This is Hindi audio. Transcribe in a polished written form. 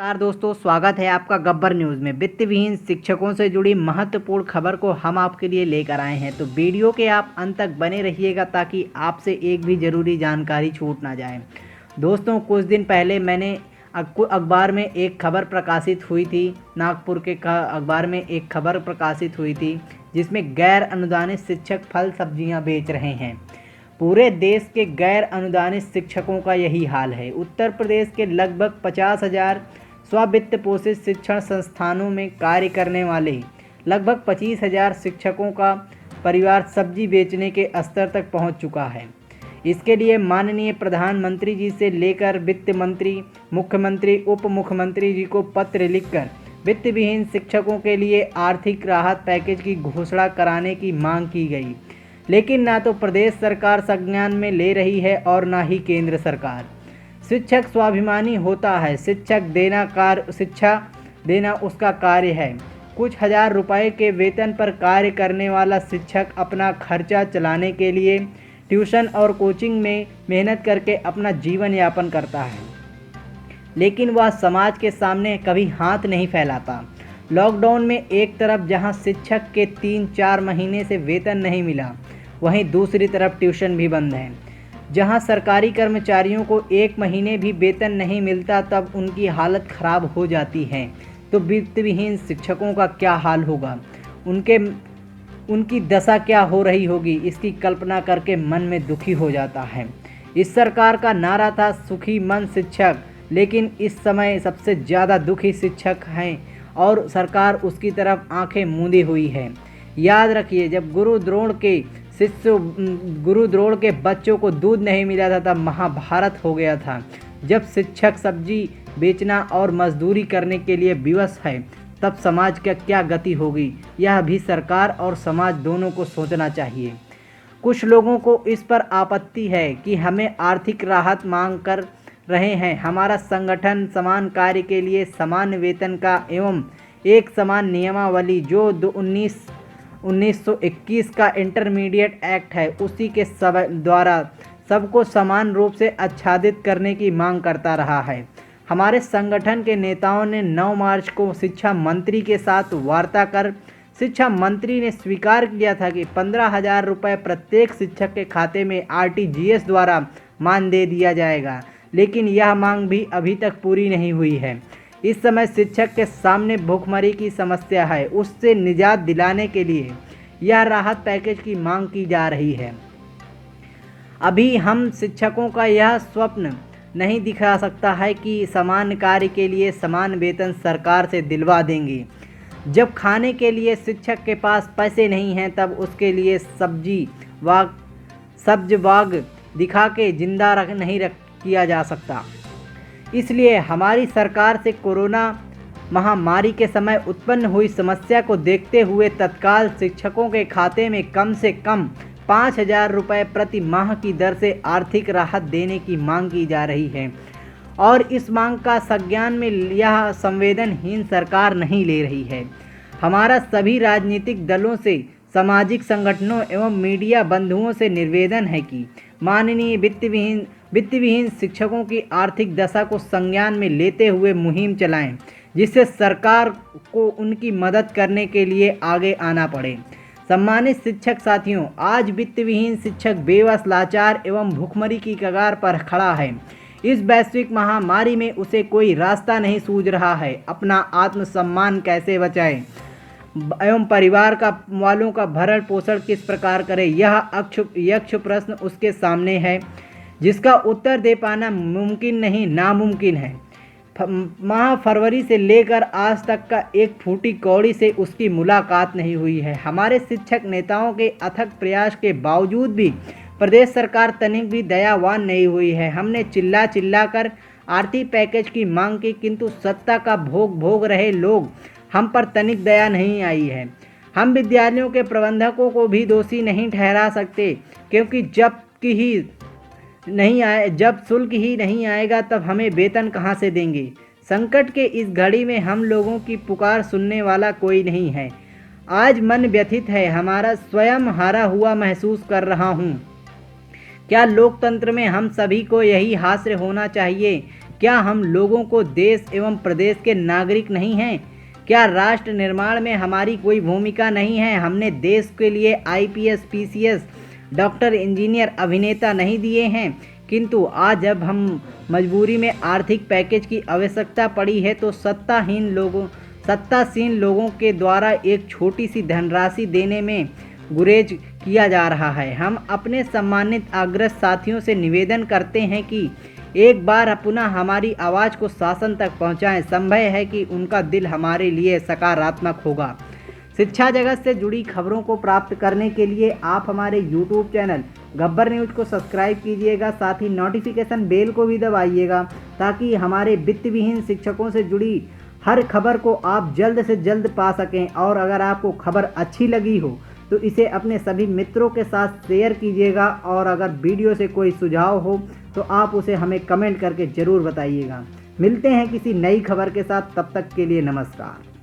नमस्कार दोस्तों, स्वागत है आपका गब्बर न्यूज़ में। वित्त विहीन शिक्षकों से जुड़ी महत्वपूर्ण खबर को हम आपके लिए लेकर आए हैं, तो वीडियो के आप अंत तक बने रहिएगा ताकि आपसे एक भी ज़रूरी जानकारी छूट ना जाए। दोस्तों, कुछ दिन पहले मैंने अखबार में एक खबर प्रकाशित हुई थी। नागपुर के अखबार में एक खबर प्रकाशित हुई थी जिसमें गैर अनुदानित शिक्षक फल सब्जियां बेच रहे हैं। पूरे देश के गैर अनुदानित शिक्षकों का यही हाल है। उत्तर प्रदेश के लगभग 50,000 स्ववित्त पोषित शिक्षण संस्थानों में कार्य करने वाले लगभग 25,000 शिक्षकों का परिवार सब्जी बेचने के स्तर तक पहुंच चुका है। इसके लिए माननीय प्रधानमंत्री जी से लेकर वित्त मंत्री, मुख्यमंत्री, उप मुख्यमंत्री जी को पत्र लिखकर वित्त विहीन शिक्षकों के लिए आर्थिक राहत पैकेज की घोषणा कराने की मांग की गई, लेकिन ना तो प्रदेश सरकार संज्ञान में ले रही है और ना ही केंद्र सरकार। शिक्षक स्वाभिमानी होता है, शिक्षा देना उसका कार्य है। कुछ हजार रुपए के वेतन पर कार्य करने वाला शिक्षक अपना खर्चा चलाने के लिए ट्यूशन और कोचिंग में मेहनत करके अपना जीवन यापन करता है, लेकिन वह समाज के सामने कभी हाथ नहीं फैलाता। लॉकडाउन में एक तरफ जहां शिक्षक के 3-4 महीने से वेतन नहीं मिला, वहीं दूसरी तरफ ट्यूशन भी बंद है। जहां सरकारी कर्मचारियों को 1 महीने भी वेतन नहीं मिलता तब उनकी हालत खराब हो जाती है, तो वित्त विहीन शिक्षकों का क्या हाल होगा, उनकी दशा क्या हो रही होगी, इसकी कल्पना करके मन में दुखी हो जाता है। इस सरकार का नारा था सुखी मन शिक्षक, लेकिन इस समय सबसे ज़्यादा दुखी शिक्षक हैं और सरकार उसकी तरफ आंखें मूंदी हुई है। याद रखिए, जब गुरु द्रोण के बच्चों को दूध नहीं मिला था तब महाभारत हो गया था। जब शिक्षक सब्जी बेचना और मजदूरी करने के लिए विवश है तब समाज का क्या गति होगी, यह भी सरकार और समाज दोनों को सोचना चाहिए। कुछ लोगों को इस पर आपत्ति है कि हमें आर्थिक राहत मांग कर रहे हैं। हमारा संगठन समान कार्य के लिए समान वेतन का एवं एक समान नियमावली जो 1921 का इंटरमीडिएट एक्ट है उसी के द्वारा सबको समान रूप से आच्छादित करने की मांग करता रहा है। हमारे संगठन के नेताओं ने 9 मार्च को शिक्षा मंत्री के साथ वार्ता कर शिक्षा मंत्री ने स्वीकार किया था कि 15,000 रुपये प्रत्येक शिक्षक के खाते में RTGS द्वारा मान दे दिया जाएगा, लेकिन यह मांग भी अभी तक पूरी नहीं हुई है। इस समय शिक्षक के सामने भूखमरी की समस्या है, उससे निजात दिलाने के लिए यह राहत पैकेज की मांग की जा रही है। अभी हम शिक्षकों का यह स्वप्न नहीं दिखा सकता है कि समान कार्य के लिए समान वेतन सरकार से दिलवा देंगे। जब खाने के लिए शिक्षक के पास पैसे नहीं हैं तब उसके लिए सब्ज बाग दिखा के जिंदा नहीं किया जा सकता। इसलिए हमारी सरकार से कोरोना महामारी के समय उत्पन्न हुई समस्या को देखते हुए तत्काल शिक्षकों के खाते में कम से कम 5,000 रुपये प्रति माह की दर से आर्थिक राहत देने की मांग की जा रही है और इस मांग का संज्ञान में यह संवेदनहीन सरकार नहीं ले रही है। हमारा सभी राजनीतिक दलों से, सामाजिक संगठनों एवं मीडिया बंधुओं से निवेदन है कि माननीय वित्त विहीन शिक्षकों की आर्थिक दशा को संज्ञान में लेते हुए मुहिम चलाएं, जिससे सरकार को उनकी मदद करने के लिए आगे आना पड़े। सम्मानित शिक्षक साथियों, आज वित्त विहीन शिक्षक बेबस, लाचार एवं भूखमरी की कगार पर खड़ा है। इस वैश्विक महामारी में उसे कोई रास्ता नहीं सूझ रहा है। अपना आत्मसम्मान कैसे बचाए एवं परिवार वालों का भरण पोषण किस प्रकार करे, यह यक्ष प्रश्न उसके सामने है, जिसका उत्तर दे पाना मुमकिन नहीं, नामुमकिन है। माह फरवरी से लेकर आज तक का एक फूटी कौड़ी से उसकी मुलाकात नहीं हुई है। हमारे शिक्षक नेताओं के अथक प्रयास के बावजूद भी प्रदेश सरकार तनिक भी दयावान नहीं हुई है। हमने चिल्ला कर आर्थिक पैकेज की मांग की, किंतु सत्ता का भोग रहे लोग हम पर तनिक दया नहीं आई है। हम विद्यालयों के प्रबंधकों को भी दोषी नहीं ठहरा सकते, क्योंकि जब शुल्क ही नहीं आएगा तब हमें वेतन कहाँ से देंगे। संकट के इस घड़ी में हम लोगों की पुकार सुनने वाला कोई नहीं है। आज मन व्यथित है, हमारा स्वयं हारा हुआ महसूस कर रहा हूँ। क्या लोकतंत्र में हम सभी को यही हास्य होना चाहिए क्या हम लोगों को देश एवं प्रदेश के नागरिक नहीं हैं? क्या राष्ट्र निर्माण में हमारी कोई भूमिका नहीं है? हमने देश के लिए आईपीएस, पीसीएस, डॉक्टर, इंजीनियर, अभिनेता नहीं दिए हैं, किंतु आज जब हम मजबूरी में आर्थिक पैकेज की आवश्यकता पड़ी है तो सत्तासीन लोगों के द्वारा एक छोटी सी धनराशि देने में गुरेज किया जा रहा है। हम अपने सम्मानित अग्रज साथियों से निवेदन करते हैं कि एक बार पुनः हमारी आवाज़ को शासन तक पहुंचाएं। संभव है कि उनका दिल हमारे लिए सकारात्मक होगा। शिक्षा जगत से जुड़ी खबरों को प्राप्त करने के लिए आप हमारे YouTube चैनल गब्बर न्यूज़ को सब्सक्राइब कीजिएगा, साथ ही नोटिफिकेशन बेल को भी दबाइएगा ताकि हमारे वित्त विहीन शिक्षकों से जुड़ी हर खबर को आप जल्द से जल्द पा सकें। और अगर आपको खबर अच्छी लगी हो तो इसे अपने सभी मित्रों के साथ शेयर कीजिएगा, और अगर वीडियो से कोई सुझाव हो तो आप उसे हमें कमेंट करके ज़रूर बताइएगा। मिलते हैं किसी नई खबर के साथ, तब तक के लिए नमस्कार।